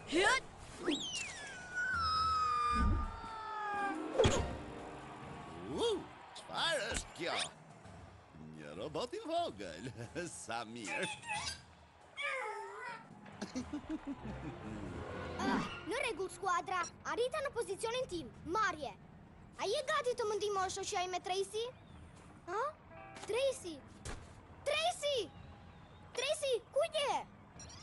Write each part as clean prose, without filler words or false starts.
Hyt! Çfarë është kjo? Një robot I vogël. Sa mirë. Në rregull, skuadra. Arrita në pozicionin tim. Marrje. A je gati të më ndihmosh shoqja ime Tracy? Ha? Tracy! Tracy! Tracy, ku je?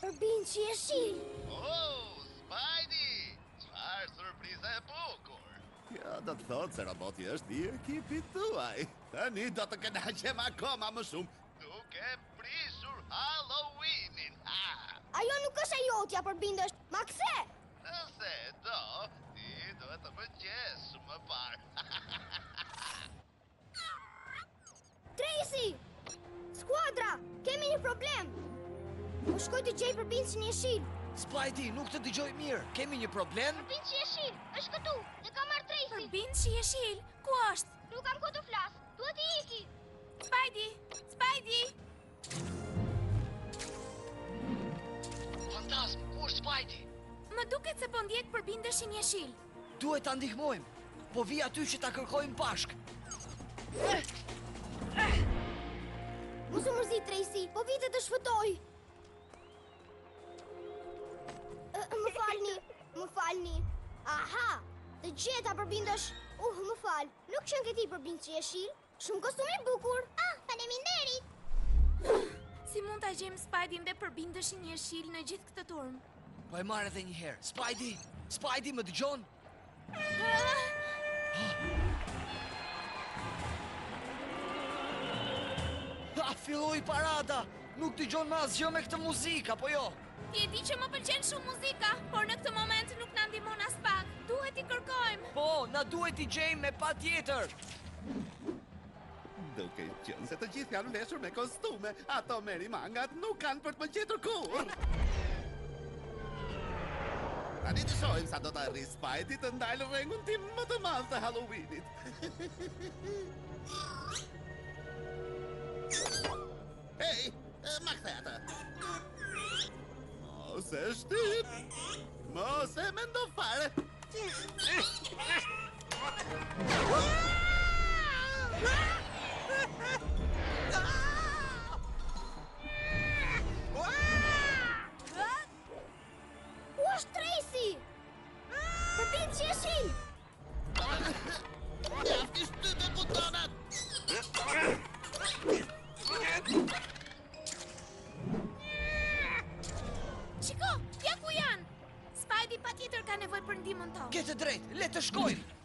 Përbin që je shil. Oh, Spidey! Çfarë surprize e bukur! Kjo do të thotë se roboti është I ekipit tuaj. Tani do të kënaqem akoma më shumë. Duke prishur Halloweenin. Ajo nuk është e jotja, përbindesh. Ma kthe! Nëse do, ti duhet të më gjesh më parë. Tracy! Skuadra, kemi një problem. U shkoj të gjej përbindjen e jeshil. Spidey, nuk të dëgjoj mirë. Kemi një problem? Përbindja e jeshil, është këtu. E ka marrë Tracy. Përbindje e jeshil, ku është? Nuk kam ku të flas. Duhet I iki. Spidey! Spidey! Fantazm, ku është Spidey? Më duket se po ndjek përbindeshin jeshil. Duhet ta ndihmojmë. Po vi aty që ta kërkojmë bashk. Mos u mërzit, Tracy, po vite të shfëtoj. Më falni. Aha, të gjeta përbindesh. Më fal, nuk qenë këti përbindje që jeshil. Shumë kostum I bukur. Faleminderit. Si mund ta gjejmë Spideyn dhe përbindeshin jeshil në gjithë këtë turm? Po e marr edhe një herë. Spidey! Spidey, më dëgjon? Filloi parada! Nuk dëgjon më asgjë me këtë muzikë, apo jo? Ti e di që më pëlqen shumë muzika, por në këtë moment nuk na ndihmon as pak. Duhet I kërkojmë. Po, na duhet I gjejmë me patjetër. Duke qenë se të gjithë janë veshur me kostume, ato meri mangat nuk kanë për të më gjetur kur. Tani të shohim sa do të arrijë Spidey të ndalë vengun tim më të madh të Halloweenit. Hej, ma kthe atë. Mos e shtyp. Mos e mendo fare. Ku është Tracy? Përbindje që jeshil. Mjafti shtype butonat. Shiko, ja ku janë. Spidey patjetër ka nevojë për ndihmën tonë. Ke të drejtë, le të shkojmë.